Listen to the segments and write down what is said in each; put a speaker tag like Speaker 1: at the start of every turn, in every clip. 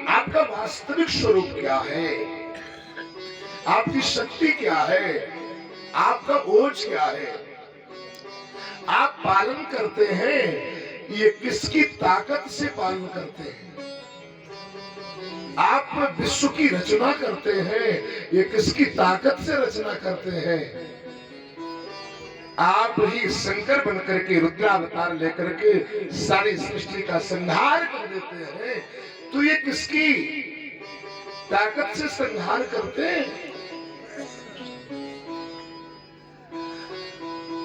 Speaker 1: आपका वास्तविक स्वरूप क्या है, आपकी शक्ति क्या है, आपका ओज क्या है, आप पालन करते हैं ये किसकी ताकत से पालन करते हैं, आप विश्व की रचना करते हैं ये किसकी ताकत से रचना करते हैं। आप ही शंकर बनकर के रुद्रावतार लेकर के सारी सृष्टि का संहार कर देते हैं, तो ये किसकी ताकत से संहार करते हैं।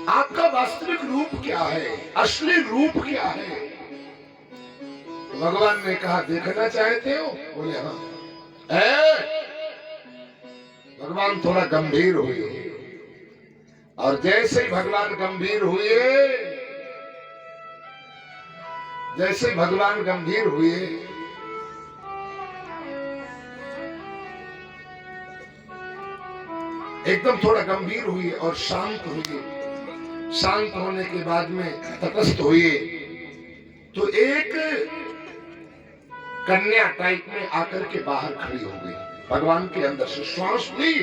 Speaker 1: आपका वास्तविक रूप क्या है, असली रूप क्या है। भगवान ने कहा देखना चाहते हो, बोले हाँ। भगवान थोड़ा गंभीर हुए और जैसे ही भगवान गंभीर हुए, जैसे भगवान गंभीर हुए, एकदम थोड़ा गंभीर हुए और शांत हुए। शांत होने के बाद में तटस्थ हुए तो एक कन्या टाइप में आकर के बाहर खड़ी हो गई। भगवान के अंदर से श्वास ली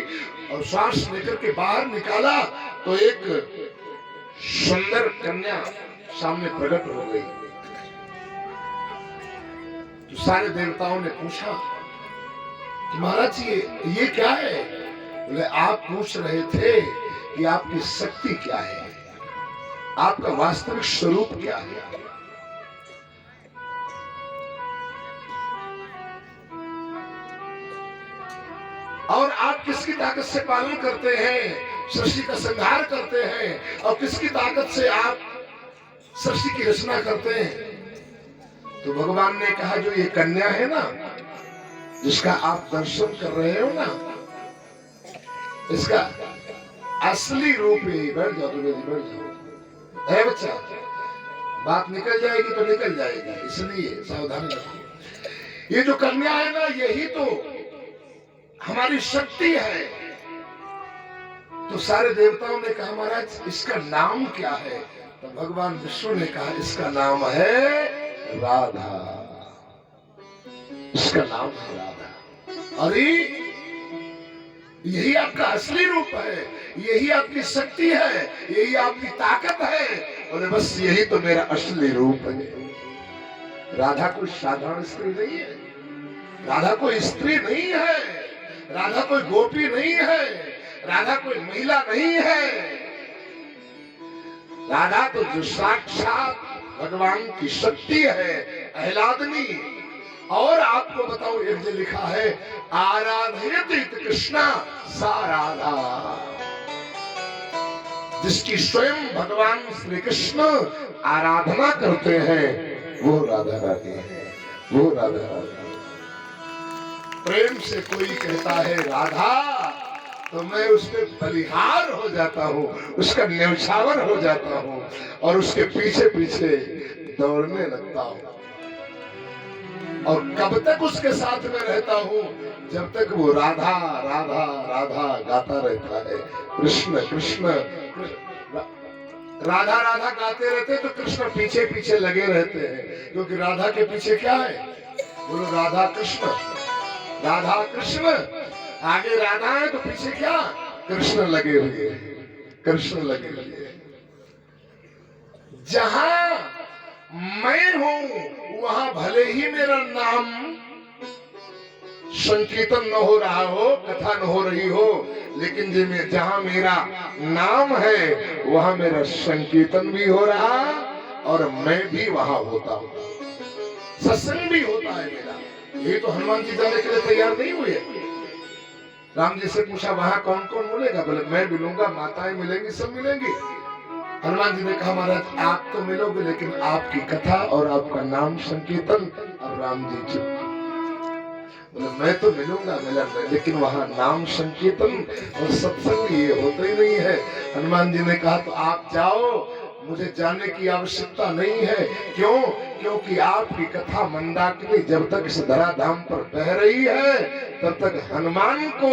Speaker 1: और श्वास लेकर के बाहर निकाला तो एक सुंदर कन्या सामने प्रकट हो गई। तो सारे देवताओं ने पूछा कि महाराज ये क्या है। बोले आप पूछ रहे थे कि आपकी शक्ति क्या है, आपका वास्तविक स्वरूप क्या है। और आप किसकी ताकत से पालन करते हैं, सृष्टि का संहार करते हैं, और किसकी ताकत से आप सृष्टि की रचना करते हैं। तो भगवान ने कहा जो ये कन्या है ना, जिसका आप दर्शन कर रहे हो ना, इसका असली रूप है। बैठ जाओ, बैठ जाओ। है बच्चा, बात निकल जाएगी तो निकल जाएगी, इसलिए सावधानी रखो। ये जो कन्या है ना, यही तो हमारी शक्ति है। तो सारे देवताओं ने कहा महाराज इसका नाम क्या है। तो भगवान विष्णु ने कहा इसका नाम है राधा, इसका नाम है राधा। अरे यही आपका असली रूप है, यही आपकी शक्ति है, यही आपकी ताकत है। बोले बस यही तो मेरा असली रूप है। राधा कोई साधारण स्त्री नहीं है, राधा कोई स्त्री नहीं है, राधा कोई गोपी नहीं है, राधा कोई महिला नहीं है। राधा तो जो साक्षात भगवान की शक्ति है, अहलादनी। और आपको बताऊं, एक जो लिखा है आराधयति कृष्णा सा राधा, जिसकी स्वयं भगवान श्री कृष्ण आराधना करते हैं वो राधा रानी है, वो राधा रानी। प्रेम से कोई कहता है राधा तो मैं उसके बलिहार हो जाता हूँ, उसका न्यौछावर हो जाता हूँ और उसके पीछे पीछे दौड़ने लगता हूँ। और कब तक उसके साथ में रहता हूँ, जब तक वो राधा राधा राधा गाता रहता है। कृष्ण कृष्ण राधा राधा गाते रहते, तो कृष्ण पीछे पीछे लगे रहते हैं। क्योंकि राधा के पीछे क्या है, बोलो राधा कृष्ण, राधा कृष्ण। आगे राधा है तो पीछे क्या, कृष्ण लगे हुए, कृष्ण लगे हुए। जहां मैं हूं वहां भले ही मेरा नाम संकीर्तन न हो रहा हो, कथा न हो रही हो, लेकिन जहां मेरा नाम है वहां मेरा संकीर्तन भी हो रहा और मैं भी वहां होता हूं, सत्संग भी होता है मेरा। यही तो हनुमान जी जाने के लिए तैयार नहीं हुए। राम जी से पूछा वहां कौन कौन मिलेगा, बोले मैं मिलूंगा, माताएं मिलेंगी, सब मिलेंगी। हनुमान जी ने कहा महाराज आप तो मिलोगे, लेकिन आपकी कथा और आपका नाम संकीर्तन। अब राम जी चुप, बोले मैं तो मिलूंगा, लेकिन वहां नाम संकीर्तन और सत्संग ये होता ही नहीं है। हनुमान जी ने कहा तो आप जाओ, मुझे जाने की आवश्यकता नहीं है। क्यों? क्योंकि आपकी कथा मंदाकिनी जब तक इस धरा धाम पर बह रही है, तब तक हनुमान को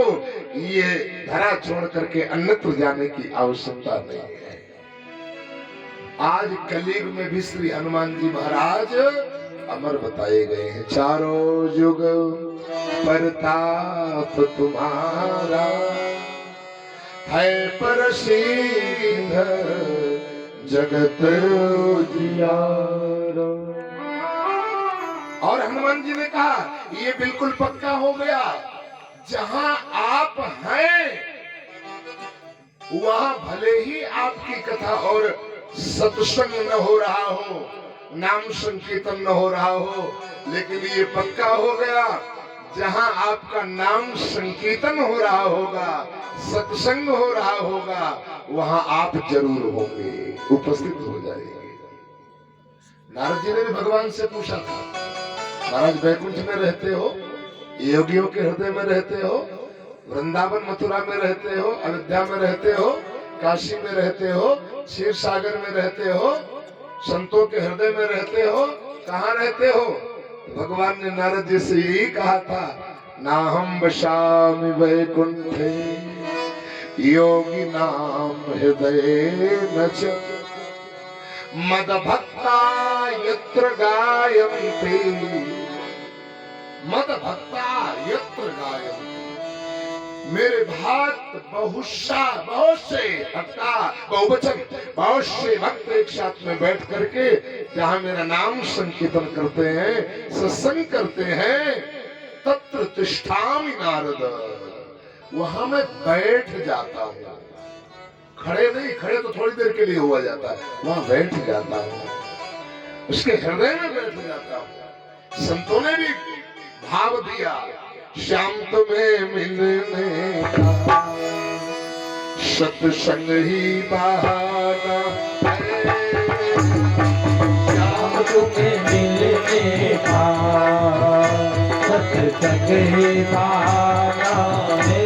Speaker 1: ये धरा छोड़ करके अन्यत्र जाने की आवश्यकता नहीं है। आज कलयुग में भी श्री हनुमान जी महाराज अमर बताए गए हैं। चारों युग प्रताप तुम्हारा है प्रसिद्ध जगत उजियारा। और हनुमान जी ने कहा ये बिल्कुल पक्का हो गया, जहां आप हैं वहां भले ही आपकी कथा और सत्संग न हो रहा हो, नाम संकीर्तन न हो रहा हो, लेकिन ये पक्का हो गया जहां आपका नाम संकीर्तन हो रहा होगा, सत्संग हो रहा होगा, वहां आप जरूर होंगे, उपस्थित हो जाएंगे। नारद जी ने भी भगवान से पूछा था, महाराज वैकुंठ में रहते हो, योगियों के हृदय में रहते हो, वृंदावन मथुरा में रहते हो, अयोध्या में रहते हो, काशी में रहते हो, क्षीर सागर में रहते हो, संतों के हृदय में रहते हो, कहाँ रहते हो? भगवान ने नारद जी से यही कहा था, ना हम वशामि वैकुंठे योगी नाम हृदय न च मद भक्ता यत्र गायन्ति मद भक्ता यत्र गायन्ति। मेरे भक्त बहुत से भक्ता, बहुवचन बहुत से भक्त एक साथ में बैठ करके जहां मेरा नाम संकीर्तन करते हैं, सत्संग करते हैं, तत्र तिष्ठामि नारद, वहां मैं बैठ जाता हूँ। खड़े नहीं, खड़े तो थोड़ी देर के लिए हुआ जाता है, वहां बैठ जाता हूँ, उसके हृदय में बैठ जाता हूँ। संतों ने भी भाव दिया, श्याम तुम्हें मिलने का सत्संग ही बहाना है,
Speaker 2: श्याम तुम्हें मिलने का सत्संग ही बहाना है,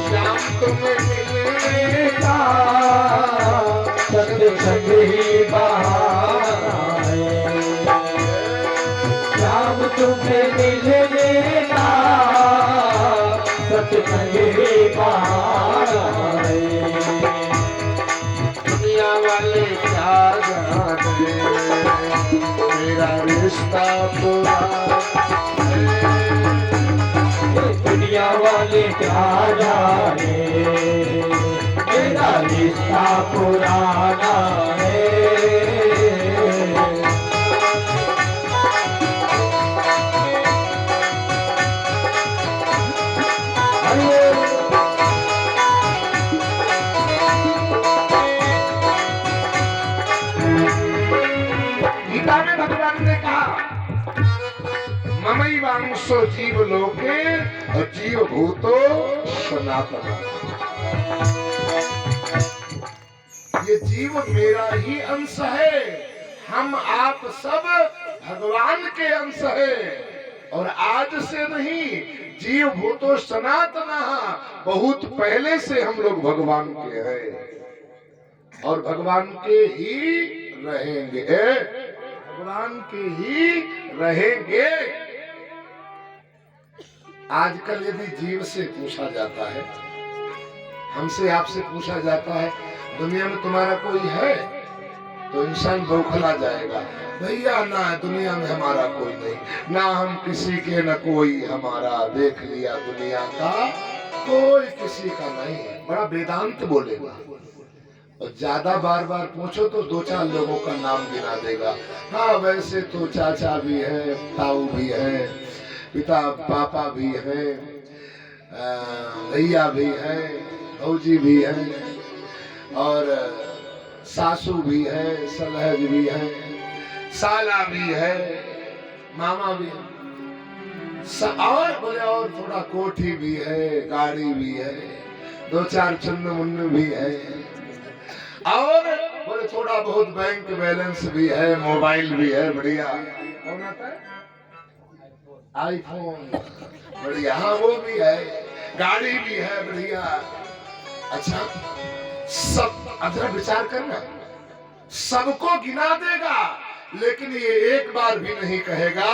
Speaker 1: श्याम तुम्हें मिलने का
Speaker 2: सत्संग ही बहाना है, श्याम तुम्हें मिलने का सत्संग ही बहाना है।
Speaker 1: दुनिया वाले क्या जाने मेरा रिश्ता पुराना है,
Speaker 2: दुनिया वाले क्या जाने मेरा रिश्ता पुराना है।
Speaker 1: गीता में भगवान ने कहा, ममैवांशो जीव लोके जीव भूतो सनातन। ये जीव मेरा ही अंश है, हम आप सब भगवान के अंश है, और आज से नहीं, जीव भूतो सनातन, बहुत पहले से हम लोग भगवान के हैं और भगवान के ही रहेंगे, भगवान के ही रहेंगे। आजकल यदि जीव से पूछा जाता है, हमसे आपसे पूछा जाता है, दुनिया में तुम्हारा कोई है, तो इंसान बौखला जाएगा, भैया ना दुनिया में हमारा कोई नहीं, ना हम किसी के, न कोई हमारा, देख लिया दुनिया का कोई किसी का नहीं है, बड़ा वेदांत बोलेगा। और ज्यादा बार बार पूछो तो दो चार लोगों का नाम गिना देगा, हाँ वैसे तो चाचा भी है, ताऊ भी है, पिता पापा भी है, भैया भी है, भौजी भी है, और सासू भी है, सलहज भी है, साला भी है, मामा भी है, और बोले और थोड़ा कोठी भी है, गाड़ी भी है, दो चार चुन्न मुन्न भी है, और बोले थोड़ा बहुत बैंक बैलेंस भी है, मोबाइल भी है, बढ़िया। कौन आता है? आईफोन, बढ़िया, हाँ वो भी है, गाड़ी भी है, बढ़िया। अच्छा, सब अदर विचार करना, सबको गिना देगा, लेकिन ये एक बार भी नहीं कहेगा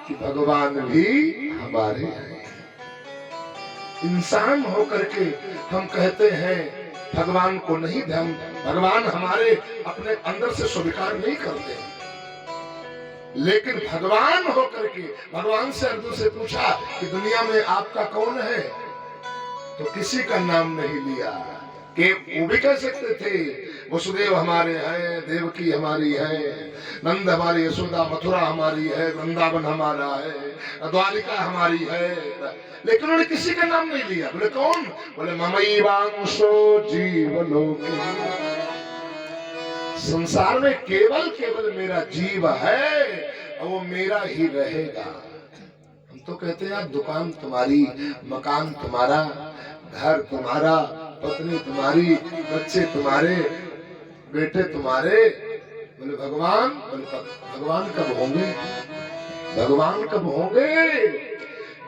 Speaker 1: कि भगवान भी हमारे हैं। इंसान होकर के हम कहते हैं भगवान को नहीं ध्यान, भगवान हमारे अपने अंदर से स्वीकार नहीं करते, लेकिन भगवान होकर के भगवान से अर्जुन से पूछा कि दुनिया में आपका कौन है, तो किसी का नाम नहीं लिया। कि वो भी कह सकते थे वसुदेव हमारे हैं, देवकी हमारी है, नंद हमारी, यशोदा, मथुरा हमारी है, वृंदावन हमारा है, द्वारिका हमारी है, लेकिन उन्होंने किसी का नाम नहीं लिया। बोले कौन? बोले ममैवांशो जीवलोके, संसार में केवल केवल मेरा जीव है और वो मेरा ही रहेगा। हम तो कहते हैं यार दुकान तुम्हारी, मकान तुम्हारा, घर तुम्हारा, पत्नी तुम्हारी, बच्चे तुम्हारे, बेटे तुम्हारे। बोले भगवान? बोले भगवान कब होंगे? भगवान कब होंगे?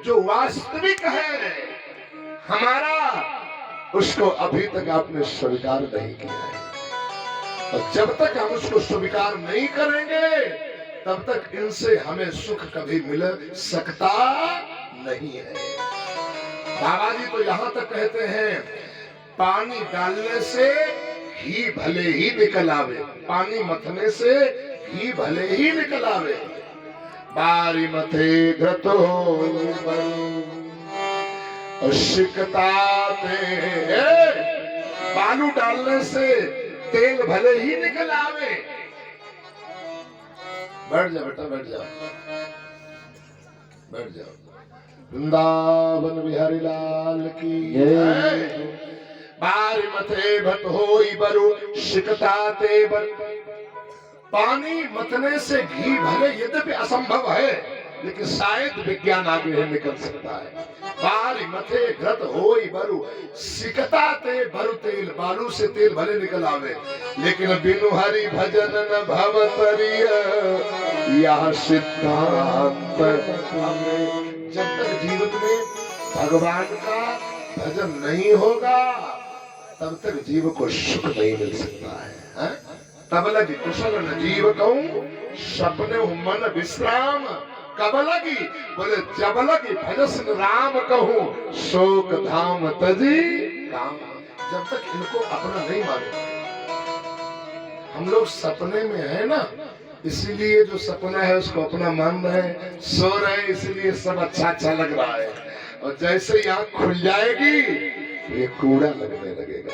Speaker 1: जो वास्तविक है हमारा, उसको अभी तक आपने स्वीकार नहीं किया है, और जब तक हम उसको स्वीकार नहीं करेंगे तब तक इनसे हमें सुख कभी मिल सकता नहीं है। बाबा जी तो यहां तक कहते हैं पानी डालने से घी भले ही निकल आवे, पानी मथने से घी भले ही निकल आवे। बारी मथे घृतो शिकताते, बालू डालने से तेल भले ही निकल आवे। बैठ जाओ बेटा, बैठ जाओ, बैठ जाओ। वृंदावन बिहारी लाल की जय। बारी मथे भट होई बरु शिकताते बर, पानी मतने से घी भले यद्यपि असंभव है लेकिन शायद विज्ञान आगे है निकल सकता है। बारी मथे घृत होई बरु सिकताते बरु तेल, बालू से तेल भले निकल आवे लेकिन बिनु हरि भजन न भवतरिय यह सिद्धांत। जब तक जीवन में भगवान का भजन नहीं होगा तब तक जीव को सुख नहीं मिल सकता है। तब लगी कुशल न जीव कहूं सपने मन विश्राम, कब लगी? बोले जब लगी भजन राम कहूं शोक धाम तजी काम। जब तक इनको अपना नहीं मालूम, हम लोग सपने में है ना, इसीलिए जो सपना है उसको अपना मान रहे हैं, सो रहे हैं इसलिए सब अच्छा अच्छा लग रहा है, और जैसे ही आंख खुल जाएगी ये कूड़ा लगने लगेगा।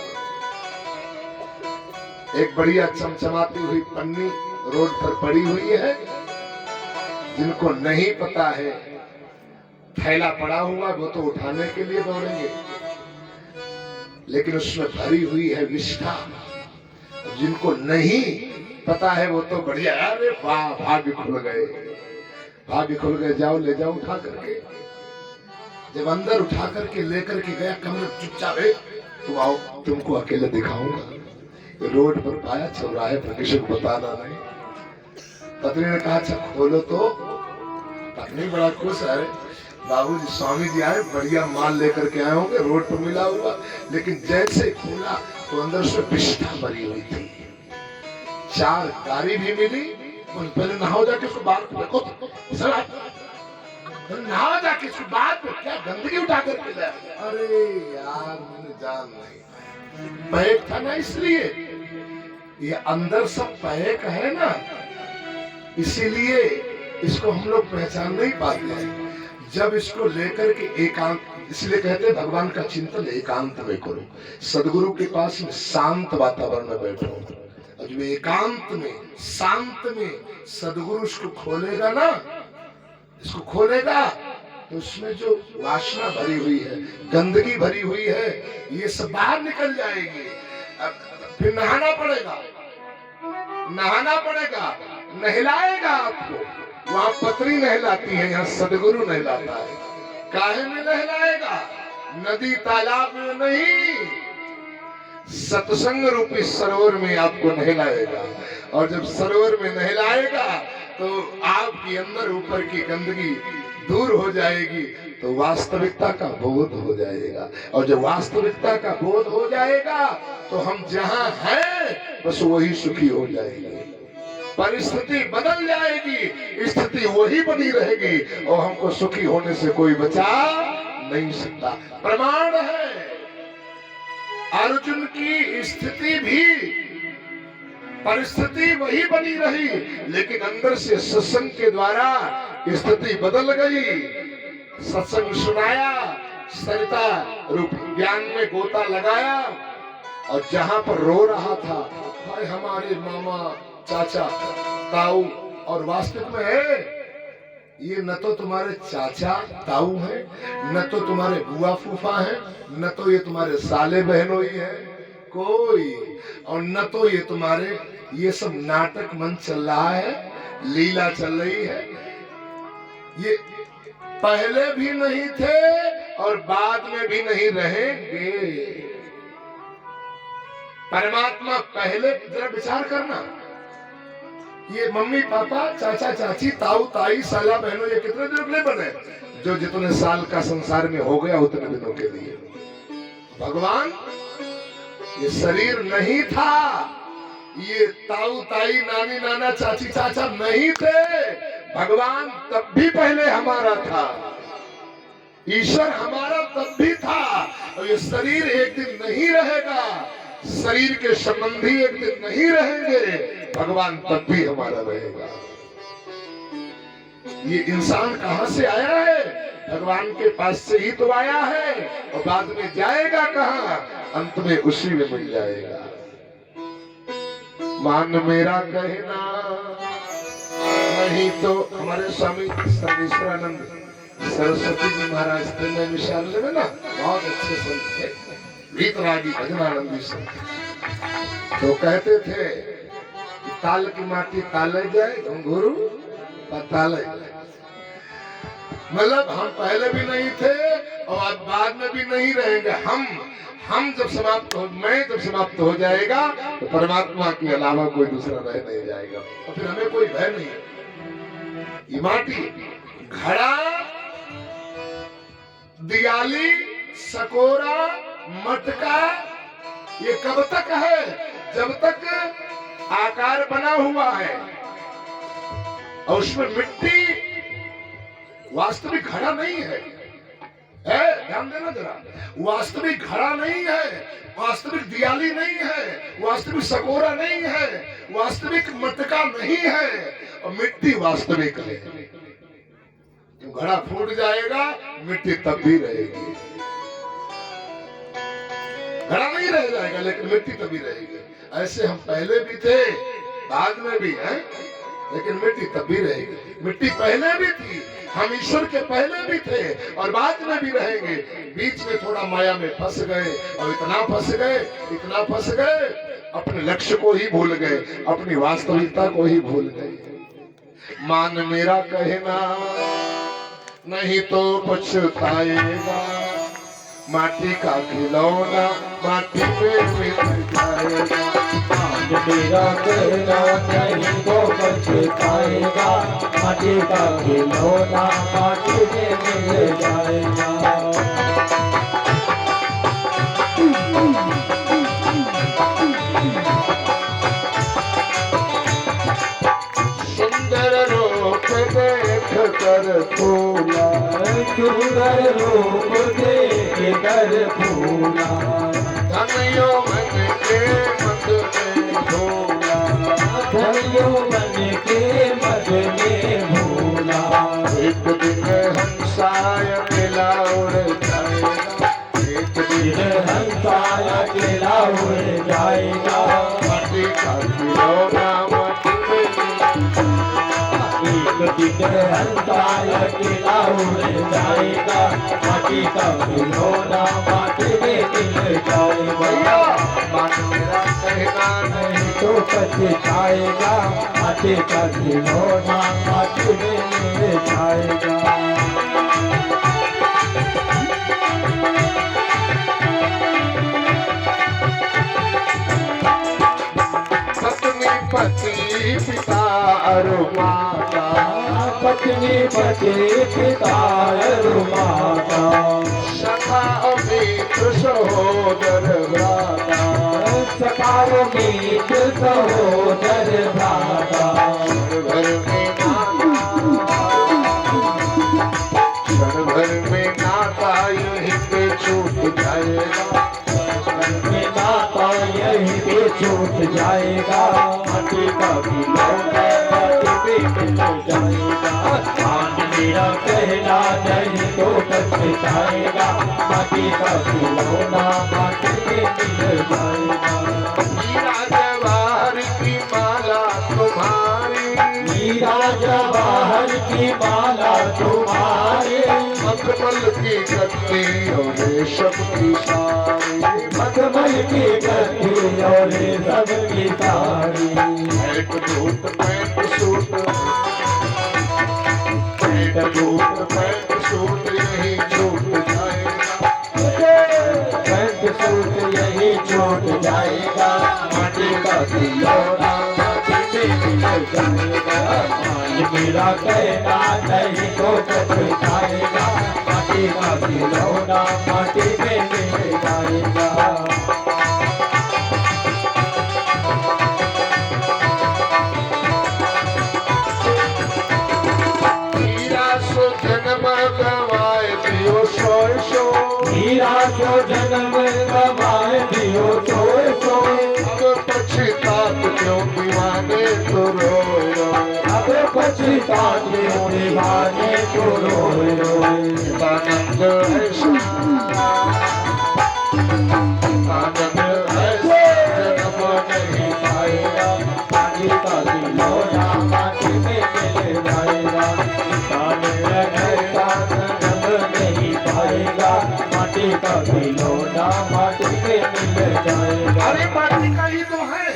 Speaker 1: एक बढ़िया चमचमाती हुई पन्नी रोड पर पड़ी हुई है, जिनको नहीं पता है थैला पड़ा हुआ वो तो उठाने के लिए दौड़ेंगे, लेकिन उसमें भरी हुई है विष्ठा। जिनको नहीं पता है वो तो बढ़िया, अरे वाह भाग्य खुल गए, भाग्य खुल गए, जाओ ले जाओ उठा करके। जब अंदर उठा करके लेकर के गया कमरे चुपचाप है, तुम आओ तुमको अकेले दिखाऊंगा। रोड पर पाया, चौराहे पर, किसी को बताना नहीं। पत्नी ने कहा अच्छा खोलो तो। पत्नी बड़ा खुश है, बाबूजी स्वामी जी आए, बढ़िया माल लेकर के आए होंगे, रोड पर मिला हुआ। लेकिन जैसे खोला तो अंदर से विष्ठा भरी हुई थी, 4 गाड़ी भी मिली। पहले नहाओ जाके उसको बाहर देखो, नहाओ जाके उसको बाहर पे क्या गंदगी उठा करके लाया। अरे यार मैंने जान नहीं, पैक था ना, इसलिए ये अंदर सब पैक है ना, इसीलिए इसको हम लोग पहचान नहीं पाते हैं। जब इसको लेकर के एकांत, इसलिए कहते हैं भगवान का चिंतन एकांत में करो, सदगुरु के पास में शांत वातावरण में बैठो। और जब एकांत में शांत में सदगुरु इसको खोलेगा ना, इसको खोलेगा तो उसमें जो वासना भरी हुई है, गंदगी भरी हुई है, ये सब बाहर निकल जाएगी। फिर नहाना पड़ेगा, नहाना पड़ेगा, नहलाएगा आपको। वहां पत्नी नहलाती है, यहाँ सदगुरु नहलाता है। काहे में नहलाएगा? नदी तालाब में नहीं, सत्संग रूपी सरोवर में आपको नहलाएगा। और जब सरोवर में नहलाएगा तो आपके अंदर ऊपर की गंदगी दूर हो जाएगी, तो वास्तविकता का बोध हो जाएगा। और जब वास्तविकता का बोध हो जाएगा तो हम जहां हैं बस वही सुखी हो जाएंगे। परिस्थिति बदल जाएगी, स्थिति वही बनी रहेगी, और हमको सुखी होने से कोई बचा नहीं सकता। प्रमाण है, अर्जुन की स्थिति भी परिस्थिति वही बनी रही, लेकिन अंदर से सत्संग के द्वारा स्थिति बदल गई। सत्संग सुनाया, सरिता रूप ज्ञान में गोता लगाया, और जहां पर रो रहा था भाई हमारे मामा चाचा ताऊ, और वास्तविक में है ये न तो तुम्हारे चाचा ताऊ हैं, न तो तुम्हारे बुआ फूफा हैं, न तो ये तुम्हारे साले बहनों ही है कोई, और न तो ये तुम्हारे, ये सब नाटक मंच चल रहा है, लीला चल रही है। ये पहले भी नहीं थे और बाद में भी नहीं रहेंगे। परमात्मा पहले, जरा विचार करना, ये मम्मी पापा चाचा चाची ताऊ ताई साला बहनों ये कितने दिनों के लिए बने? जो जितने साल का संसार में हो गया उतने दिनों के लिए। भगवान ये शरीर नहीं था, ये ताऊ ताई नानी नाना चाची चाचा नहीं थे। भगवान तब भी पहले हमारा था, ईश्वर हमारा तब भी था, और ये शरीर एक दिन नहीं रहेगा, शरीर के संबंधी एक दिन नहीं रहेंगे, भगवान तब भी हमारा रहेगा। ये इंसान कहां से आया है? भगवान के पास से ही तो आया है, और बाद में जाएगा कहां? अंत में उसी में मिल जाएगा। मान मेरा कहना नहीं तो हमारे स्वामी सर्वेश्वरानंद सरस्वती जी महाराज थे, मैं विशाल में ना बहुत अच्छे संत थे, वीतरागी भजनानंदी संत। तो कहते थे कि ताल की माटी ताले जाए, घुंघरू ताले, मतलब हम पहले भी नहीं थे और अब बाद में भी नहीं रहेंगे। हम जब समाप्त हो, मैं जब समाप्त हो जाएगा तो परमात्मा के अलावा कोई दूसरा रह नहीं जाएगा, और फिर हमें कोई भय नहीं है। ये माटी, घड़ा, दियाली, सकोरा, मटका, ये कब तक है? जब तक आकार बना हुआ है और उसमें मिट्टी, वास्तविक घड़ा नहीं है, ध्यान देना जरा, वास्तविक घड़ा नहीं है, वास्तविक दियाली नहीं है, वास्तविक सकोरा नहीं है, वास्तविक मटका नहीं है, और मिट्टी वास्तविक है। घड़ा फूट जाएगा, मिट्टी तब भी रहेगी, घड़ा नहीं रह जाएगा लेकिन मिट्टी तभी रहेगी। ऐसे हम पहले भी थे, बाद में भी हैं, लेकिन मिट्टी तब भी रहेगी। मिट्टी पहले भी थी, हम ईश्वर के पहले भी थे और बाद में भी रहेंगे। बीच में थोड़ा माया में फंस गए, और इतना फंस गए, इतना फंस गए, अपने लक्ष्य को ही भूल गए, अपनी वास्तविकता को ही भूल गए। मान मेरा कहना नहीं तो पछताएगा, माटी का खिलौना माटी में मिल जाएगा।
Speaker 2: मेरा कहना नहीं तो पछताएगा, माटी का खिलौना माटी में मिल जाएगा।
Speaker 1: सुंदर रूप देख कर फूला,
Speaker 2: सुंदर रूप देख कर फूला,
Speaker 1: धनियो मन के मत में भूला,
Speaker 2: धनियो मन के मद में भूला।
Speaker 1: एक दिन हंसाय मिला उड़ जाएगा, एक दिन
Speaker 2: हंसाया अकेला उड़ जाएगा,
Speaker 1: माटी का खिलौना माटी में
Speaker 2: एक दिन हंसाया अकेला उड़ जाएगा, माटी का खिलौना माटी में मिल जाएगा।
Speaker 1: मान मेरा कहना नहीं
Speaker 2: तो पछताएगा, माटी का खिलौना माटी में मिल जाएगा।
Speaker 1: पत्नी पति पिता और माता,
Speaker 2: पत्नी पति पिता और माता,
Speaker 1: सखा मित्र सहोदर भ्राता,
Speaker 2: सखा मित्र सहोदर भ्राता।
Speaker 1: क्षण भर में नाता यहीं पे छूट जाएगा,
Speaker 2: नाता यहीं पे छूट जाएगा, खिलौना माटी में मिल जाएगा। मान मेरा कहना नहीं तो पछताएगा, माटी का खिलौना माटी में मिल जाएगा।
Speaker 1: हीरा जवाहर की माला तुम्हारी,
Speaker 2: हीरा जवाहर की माला तुम्हारे,
Speaker 1: मखमल की गद्दी और रेशम की साड़ी,
Speaker 2: मखमल की गद्दी और रेशम की sari.
Speaker 1: Pant boot pant suit, pant boot pant suit यही छूट जाएगा,
Speaker 2: पैंट सूट यही छूट जाएगा, माटी का खिलौना माटी में मिल जाएगा। मान मेरा कहना नहीं तो पछताएगा, माटी का खिलौना माटी में मिल जाएगा।
Speaker 1: हीरा सो जन्म गवाए दियो सोए सो,
Speaker 2: हीरा जो जन्म गवाए दियो सोए सोए,
Speaker 1: अब पछतात क्यों दीवाने तो रोए रोए,
Speaker 2: अब पछताते दीवाने तो रोए रोए।
Speaker 1: आनंद ऐसा, आनंद ऐसा जन्म नहीं
Speaker 2: पाएगा, माटी का खिलौना माटी में मिल जाएगा। ऐसा जन्म नहीं पाएगा, माटी का खिलौना माटी में मिल जाएगा।
Speaker 1: अरे माटी का ही तो है,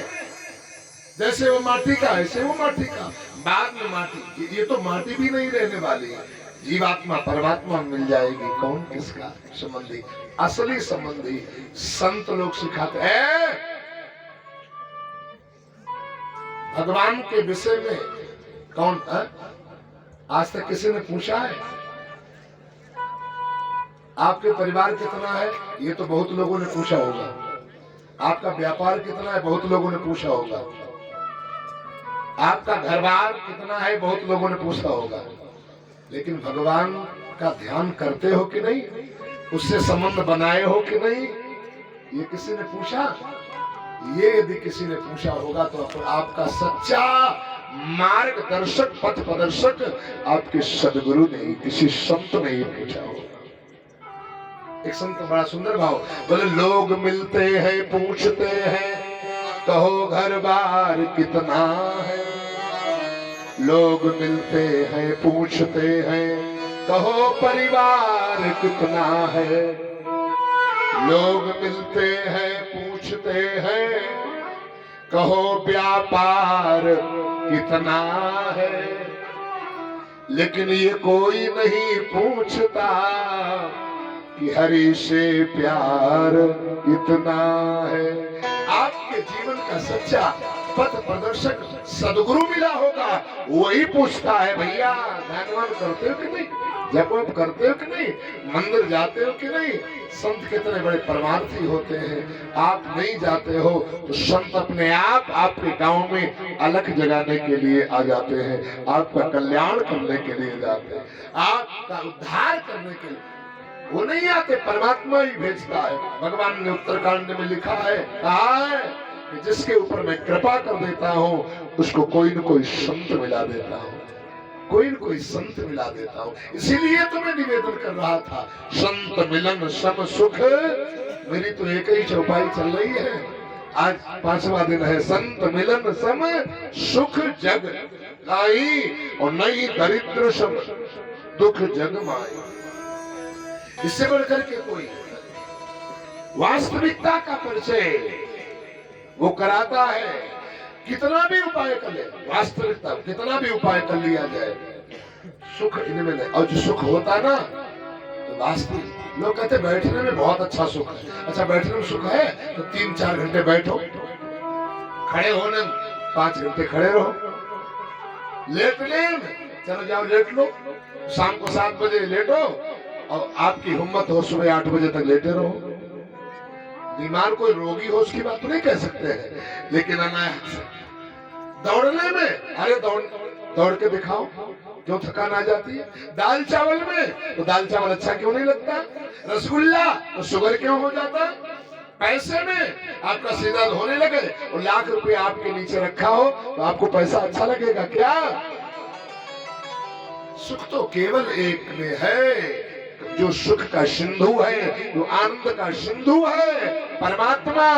Speaker 1: जैसे वो माटी का ऐसे वो माटी का, बाद में माटी, ये तो माटी भी नहीं रहने वाली है। जीवात्मा परमात्मा मिल जाएगी, कौन किसका संबंधी, असली संबंधी संत लोग सिखाते हैं। भगवान के विषय में कौन है? आज तक किसी ने पूछा है? आपके परिवार कितना है? ये तो बहुत लोगों ने पूछा होगा। आपका व्यापार कितना है? बहुत लोगों ने पूछा होगा। आपका घर बार कितना है? बहुत लोगों ने पूछा होगा। लेकिन भगवान का ध्यान करते हो कि नहीं? उससे संबंध बनाए हो कि नहीं? ये किसी ने पूछा? ये यदि किसी ने पूछा होगा तो आपका सच्चा मार्गदर्शक पथ प्रदर्शक आपके सदगुरु ने, किसी संत ने ये पूछा होगा। एक संत बड़ा सुंदर भाव बोले, लोग मिलते हैं पूछते हैं कहो घर बार कितना है, लोग मिलते हैं पूछते हैं कहो परिवार कितना है, लोग मिलते हैं पूछते हैं कहो व्यापार कितना है, लेकिन ये कोई नहीं पूछता कि हरि से प्यार कितना है। आपके जीवन का सच्चा पथ प्रदर्शक सदगुरु मिला होगा, वही पूछता है भैया ध्यान करते हो कि नहीं, जप करते हो कि नहीं, मंदिर जाते हो कि नहीं। संत कितने बड़े परमार्थी होते हैं। आप नहीं जाते हो तो संत अपने आप आपके गांव में अलख जगाने के लिए आ जाते हैं, आपका कल्याण करने के लिए जाते हैं, आपका उद्धार करने के लिए वो नहीं आते, परमात्मा ही भेजता है। भगवान ने उत्तरकांड में लिखा है, कहा है कि जिसके ऊपर मैं कृपा कर देता हूँ उसको कोई न कोई संत मिला देता हूँ, कोई न कोई संत मिला देता हूँ। इसीलिए तुम्हें निवेदन कर रहा था, संत मिलन सम सुख, मेरी तो एक ही चौपाई चल रही है। आज 5वां दिन है, संत मिलन सम सुख जग लाई और नई दरिद्र सम दुख जग माई। इससे बढ़कर के कोई वास्तविकता का परिचय वो कराता है। कितना भी उपाय कर ले, वास्तविकता कितना भी उपाय कर लिया जाए, सुख इनमें नहीं। और जो सुख होता ना तो वास्तविक, लोग कहते बैठने में बहुत अच्छा सुख है। अच्छा बैठने में सुख है तो 3-4 घंटे बैठो, खड़े होने 5 घंटे खड़े रहो, लेटने में चलो जाओ लेट लो, शाम को 7 बजे लेटो और आपकी हिम्मत हो सुबह 8 बजे तक लेटे रहो। बीमार कोई रोगी हो उसकी बात तो नहीं कह सकते हैं, लेकिन अनायास दौड़ने में, अरे दौड़ के दिखाओ, क्यों थकान आ जाती है। दाल चावल में तो दाल चावल अच्छा क्यों नहीं लगता, रसगुल्ला तो शुगर क्यों हो जाता, पैसे में आपका सीधा होने लगे और लाख रुपए आपके नीचे रखा हो तो आपको पैसा अच्छा लगेगा क्या? सुख तो केवल एक में है, जो सुख का सिंधु है, जो आनंद का सिंधु है, परमात्मा।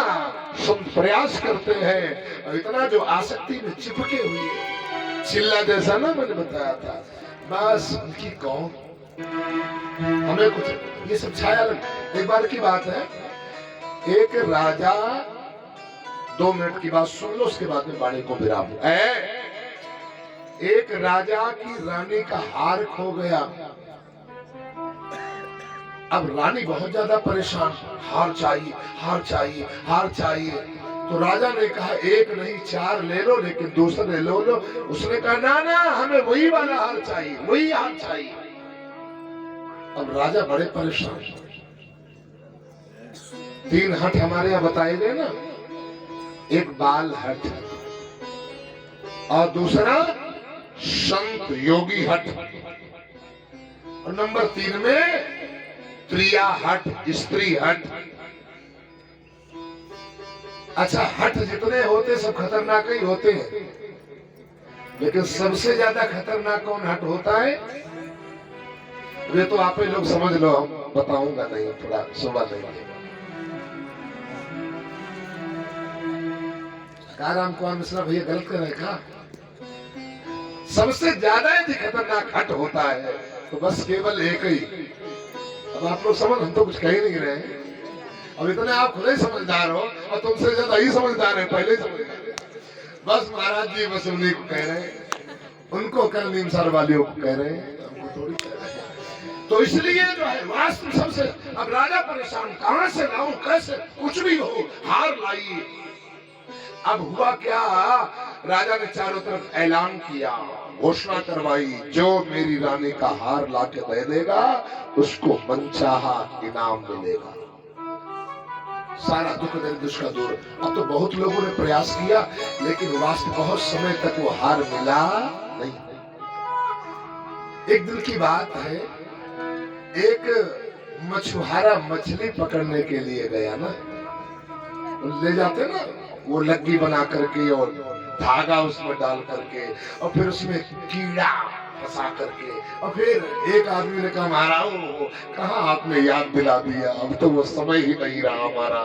Speaker 1: सब प्रयास करते हैं और इतना जो आसक्ति में चिपके हुए, चिल्ला जैसा ना मैंने बताया था, बस उनकी कौन हमें कुछ ये सब छाया लग। एक बार की बात है, एक राजा, 2 मिनट की बात सुन लो, उसके बाद में वाणी को विराम है। एक राजा की रानी का हार खो गया। अब रानी बहुत ज्यादा परेशान, हार चाहिए, हार चाहिए, हार चाहिए। तो राजा ने कहा 1 नहीं 4 ले लो, लेकिन दूसरे लो। उसने कहा ना ना, हमें वही वाला हार चाहिए, वही हार चाहिए। अब राजा बड़े परेशान। 3 हट हमारे यहाँ बताए गए ना, एक बाल हट और दूसरा संत योगी हट, और नंबर 3 में त्रिया हट, स्त्री हट। अच्छा, हट जितने होते सब खतरनाक ही होते हैं, लेकिन सबसे ज्यादा खतरनाक कौन हट होता है? वे तो आप ही लोग समझ लो, हम बताऊंगा नहीं, थोड़ा सुबह नहीं। राम कुमार मिश्रा भैया गलत कर रहे का? सबसे ज्यादा यदि खतरनाक हट होता है तो बस केवल एक ही। अब आप लोग समझ, हम तो कुछ कह ही नहीं रहे हैं, अब इतने आप खुद ही समझदार हो और तुमसे ज्यादा ही समझदार है, पहले ही समझदार। बस महाराज जी बस उन्हीं को कह रहे हैं, उनको कल नीमसार वालियों को कह रहे हैं, हमको थोड़ी कह रहे हैं। तो इसलिए जो है वास्तव सबसे, अब राजा परेशान, कहां से लाऊं, कैसे, कुछ भी हो, हार लाइए। अब हुआ क्या, राजा ने चारों तरफ ऐलान किया, घोषणा करवाई, जो मेरी रानी का हार लाके दे देगा उसको मनचाहा इनाम मिलेगा, सारा दुख दर्द उसका दूर। अब तो बहुत लोगों ने प्रयास किया, लेकिन वास्तव बहुत समय तक वो हार मिला नहीं। एक दिन की बात है, एक मछुआरा मछली पकड़ने के लिए गया ना, ले जाते ना वो लग्गी बना करके और धागा उसमें डाल करके, और फिर उसमें कीड़ा फंसा करके, और फिर एक आदमी ने कहा महाराज कहाँ आपने याद दिला दिया, अब तो वो समय ही नहीं रहा हमारा।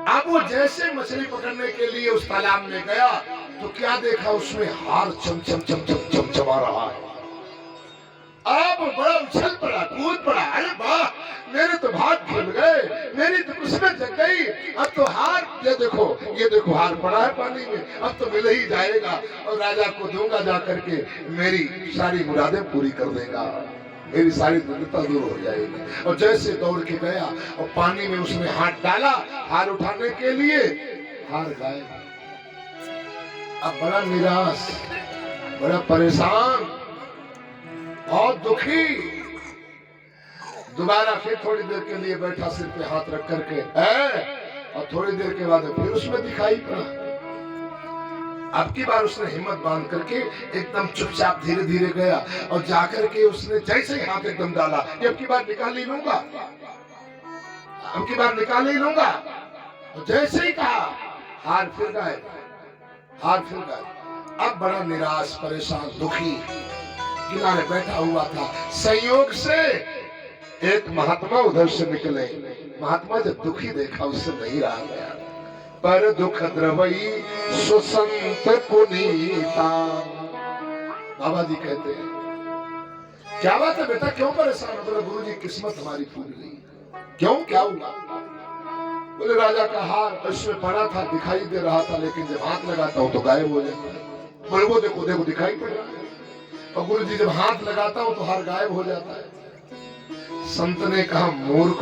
Speaker 1: अब वो जैसे मछली पकड़ने के लिए उस तालाब में गया तो क्या देखा, उसमें हार चमचम चमचम चमचमा रहा है। अब बड़ा उछल पड़ा, कूद पड़ा, अरे वाह मेरे तो भाग खुल गए, मेरी तो किस्मत जग गई, अब तो हार, ये देखो हार पड़ा है पानी में, अब तो मिल ही जाएगा और राजा को दूंगा जा करके, मेरी सारी मुरादें पूरी कर देगा, मेरी सारी दुर्गता दूर हो जाएगी। और जैसे दौड़ के गया और पानी में उसने हाथ डाला हार उठाने के लिए, हार गायब। अब बड़ा निराश, बड़ा परेशान और दुखी, दोबारा फिर थोड़ी देर के लिए बैठा, सिर पे हाथ रख करके, और थोड़ी देर के बाद फिर उसमें दिखाई पड़ा। अब की बार उसने हिम्मत बांध करके एकदम चुपचाप धीरे धीरे गया और जाकर के उसने जैसे ही हाथ एकदम डाला, अब की बार निकाल ही लूंगा, अब की बार निकाल ही लूंगा, और जैसे ही कहा हार फिर गायब, हार फिर गायब। अब बड़ा निराश, परेशान, दुखी किनारे बैठा हुआ था। संयोग से एक महात्मा उधर से निकले। महात्मा जब दुखी देखा उससे नहीं रहा गया, पर दुख द्रवई सुसंत पुनीता। बाबा जी कहते हैं क्या बात है बेटा, क्यों परेशान हो? बोले गुरु जी किस्मत हमारी फूट गई। क्यों, क्या हुआ? बोले राजा का हार इसमें पड़ा था, दिखाई दे रहा था, लेकिन जब हाथ लगाता हूं तो गायब हो जाता है। बोले वो देखो देखो दिखाई पड़ रहा है, और गुरु जी जब हाथ लगाता हूं तो हार गायब हो जाता है। संत ने कहा मूर्ख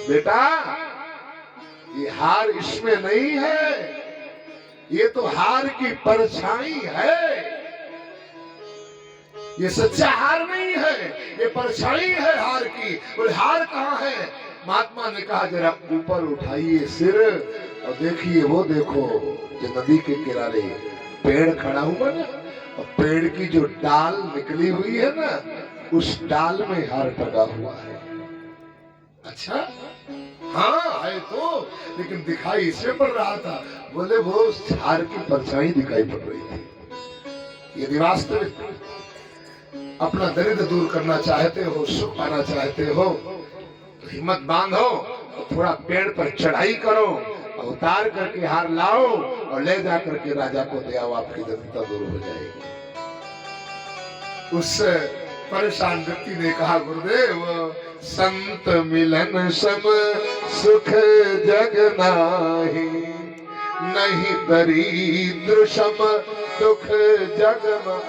Speaker 1: बेटा, ये हार इसमें नहीं है, ये तो हार की परछाई है, ये सच्चा हार नहीं है, ये परछाई है हार की। बोले हार कहाँ है? महात्मा ने कहा जरा ऊपर उठाइए सिर और देखिए, वो देखो जो नदी के किनारे पेड़ खड़ा हुआ ना, और पेड़ की जो डाल निकली हुई है ना, उस डाल में हार टंगा हुआ है। अच्छा हाँ है तो, लेकिन दिखाई इससे पड़ रहा था। बोले वो उस झाड़ की परछाई दिखाई पड़ रही थी। यदि वास्तविक अपना दरिद्र दूर करना चाहते हो, सुख पाना चाहते हो, तो हिम्मत बांधो और थोड़ा पेड़ पर चढ़ाई करो, उतार करके हार लाओ और ले जा करके राजा को दे आओ, आपकी दरिद्रता दूर हो जाएगी। उस परेशान व्यक्ति ने कहा, गुरुदेव संत मिलन सम सुख जग नाही, नहीं दरिद्र सम दुख जग में।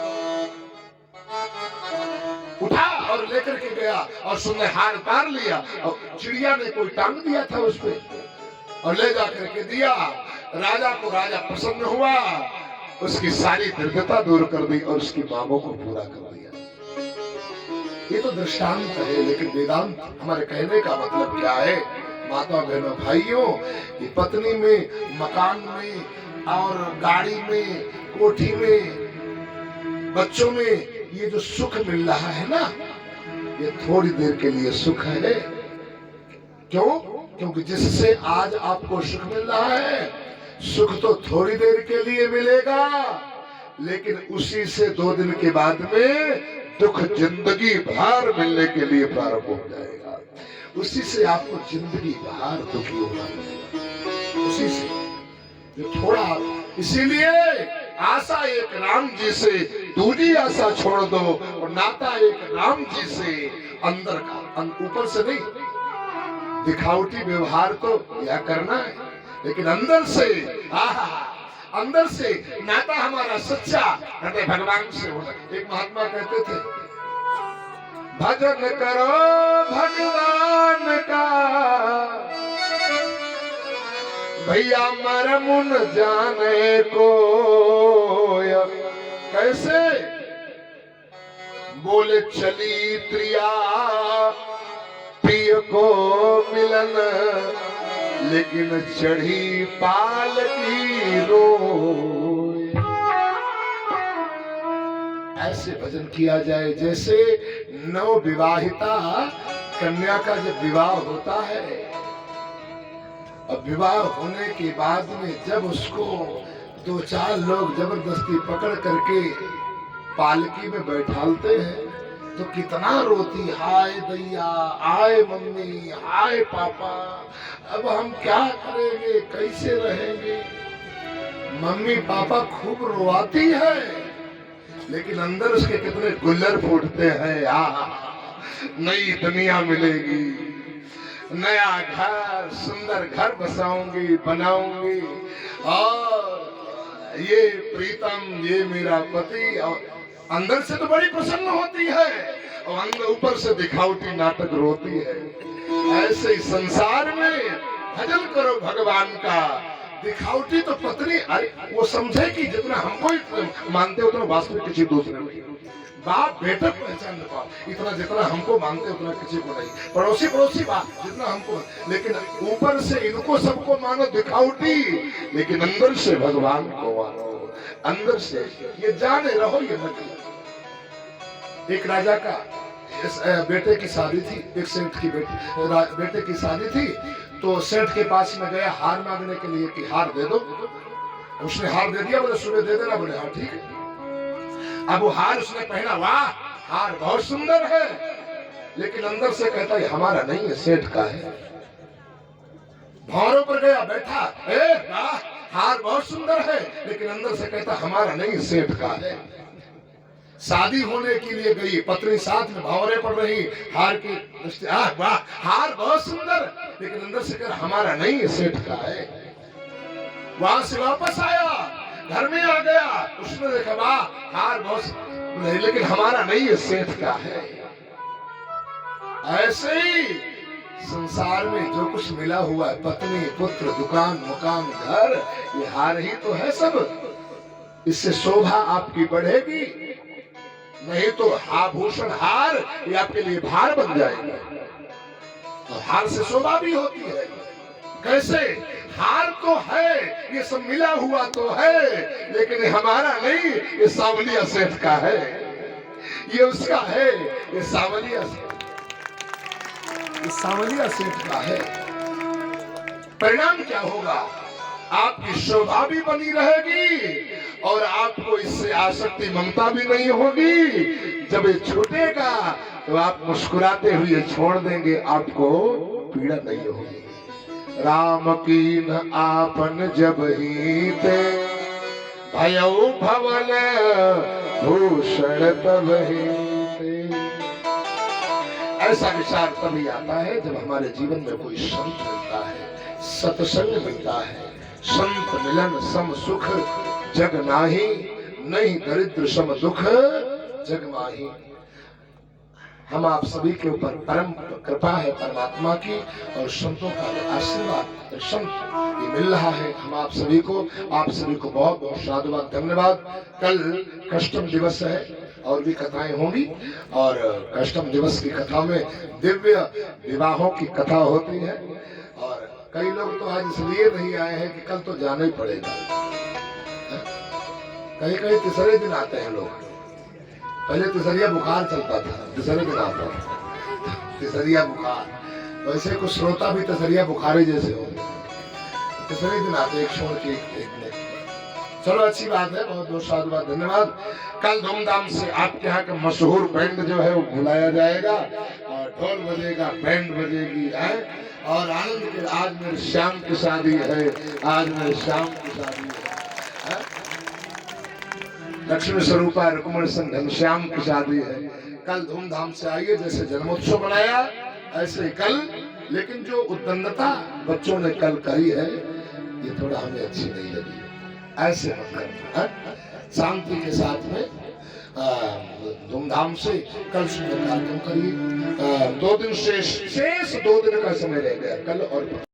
Speaker 1: उठा और लेकर के गया और सुनने हार उतार लिया और चिड़िया ने कोई टांग दिया था उस पे और ले जा करके दिया राजा को। राजा प्रसन्न हुआ, उसकी सारी दरिद्रता दूर कर दी और उसकी मांगों को पूरा कर दिया। ये तो दृष्टांत है, लेकिन वेदांत हमारे कहने का मतलब क्या है? माता बहनों भाइयों, ये पत्नी में, मकान में और गाड़ी में, कोठी में, बच्चों में ये जो सुख मिल रहा है ना, ये थोड़ी देर के लिए सुख है। क्यों? क्योंकि जिससे आज आपको सुख मिल रहा है, सुख तो थोड़ी देर के लिए मिलेगा, लेकिन उसी से 2 दिन के बाद में दुख जिंदगी भर मिलने के लिए प्रारंभ हो जाएगा। उसी से आपको जिंदगी भर दुखी होना पड़ेगा, उसी से जो थोड़ा। इसीलिए आशा एक राम जी से, दूसरी आशा छोड़ दो, और नाता एक राम जी से अंदर का, ऊपर से नहीं। दिखावटी व्यवहार तो यह करना है, लेकिन अंदर से, अंदर से नाता हमारा सच्चा हृदय भगवान से होना। एक महात्मा कहते थे, भजन करो भगवान का, भैया मरमुन जाने को। कैसे? बोले चली त्रिया प्रिय को मिलन, लेकिन चढ़ी पाल की रोए। ऐसे भजन किया जाए जैसे नव विवाहिता कन्या का जब विवाह होता है, अब विवाह होने के बाद में जब उसको 2-4 लोग जबरदस्ती पकड़ करके पालकी में बैठालते हैं तो कितना रोती, हाय दैया, हाय मम्मी, हाय पापा, अब हम क्या करेंगे, कैसे रहेंगे। मम्मी पापा खूब रोवाती है, लेकिन अंदर उसके कितने गुल्लर फूटते हैं। नई दुनिया मिलेगी, नया घर, सुंदर घर बसाऊंगी, बनाऊंगी, और ये प्रीतम, ये मेरा पति। और अंदर से तो बड़ी प्रसन्न होती है और अंदर ऊपर से दिखावटी नाटक रोती है। ऐसे ही संसार में भजन करो भगवान का। दिखावटी तो पत्नी, अरे वो समझे कि जितना हमको मानते हो उतना वास्तविक किसी दूसरे। बाप बेटा पहचान न पाओ, इतना जितना हमको मानते उतना किसी को नहीं। पड़ोसी पड़ोसी बाप जितना हमको, लेकिन ऊपर से इनको सबको मानो दिखावटी, लेकिन अंदर से भगवान को मानो। अंदर से ये जाने रहो, ये मतलब। एक राजा का बेटे की शादी थी, एक सेठ की बेटे की शादी थी, तो सेठ के पास में गया हार मांगने के लिए कि हार दे दो। उसने हार दे दिया, बोले सुबह दे देना। बोले हाँ ठीक है। अब वो हार उसने पहना, वाह हार बहुत सुंदर है, लेकिन अंदर से कहता है हमारा नहीं है, सेठ का है। भौरों पर गया बैठा, वाह हार बहुत सुंदर है, लेकिन अंदर से कहता हमारा नहीं, सेठ का है। शादी होने के लिए गई, पत्नी साथ में भौरे पड़ रही, हार की दृष्टि, वाह हार बहुत सुंदर, लेकिन अंदर से कह हमारा नहीं है, सेठ का है। वहां से वापस आया, घर में आ गया, उसने देखा वाह हार बहुत नहीं, लेकिन हमारा नहीं है, सेठ का है। ऐसे ही संसार में जो कुछ मिला हुआ है, पत्नी पुत्र दुकान मकान घर, ये हार ही तो है सब। इससे शोभा आपकी बढ़ेगी, नहीं तो आभूषण हार ये आपके लिए भार बन जाएगा। और हार से शोभा भी होती है। कैसे? हार तो है, ये सब मिला हुआ तो है, लेकिन ये हमारा नहीं, ये सावलिया सेठ का है, ये उसका है, ये सावलिया सेठ। ये सांवलिया सेठ का है। परिणाम क्या होगा? आपकी शोभा भी बनी रहेगी और आपको इससे आसक्ति ममता भी नहीं होगी। जब ये छूटेगा तो आप मुस्कुराते हुए छोड़ देंगे, आपको पीड़ा नहीं होगी। राम कीन आपन जब ही ते भयउ भवन भूषण तब ही ते। ऐसा विचार तभी आता है जब हमारे जीवन में कोई संत मिलता है, सत्संग मिलता है। संत मिलन सम सुख जग नाही, नहीं दरिद्र सम दुख जग माही। हम आप सभी के ऊपर परम कृपा है परमात्मा की और संतों का आशीर्वाद संत ये मिल रहा है हम आप सभी को बहुत बहुत साधुवाद धन्यवाद। कल कष्टम दिवस है और भी कथाएं होंगी और कष्टम दिवस की कथा में दिव्य विवाहों की कथा होती है। और कई लोग तो आज इसलिए नहीं आए हैं कि कल तो जाना ही पड़ेगा। कहीं कहीं तीसरे दिन आते हैं लोग। पहले तीसरिया बुखार चलता था, तीसरे दिन आता था तीसरिया बुखार। वैसे कुछ श्रोता भी तीसरिया बुखारे जैसे होंगे, तीसरे दिन आते एक छोड़ के एक में। चलो अच्छी बात है, बहुत बहुत साधुवाद धन्यवाद। कल धूमधाम से आपके यहाँ का मशहूर बैंड जो है वो बुलाया जाएगा और ढोल बजेगा, बैंड बजेगी है और आनंद के। आज मेरे श्याम की शादी है, आज मेरे श्याम की शादी है। लक्ष्मी स्वरूपा रुक्मणी संग घनश्याम की शादी है। कल धूमधाम से आइए, जैसे जन्मोत्सव मनाया ऐसे कल। लेकिन जो उद्दंडता बच्चों ने कल करी है ये थोड़ा हमें अच्छी नहीं लगी। ऐसे मत करना, शांति के साथ में धूमधाम से कल सुंदर कार्यक्रम करिए। 2 दिन शेष 2 दिन का समय रह गया, कल और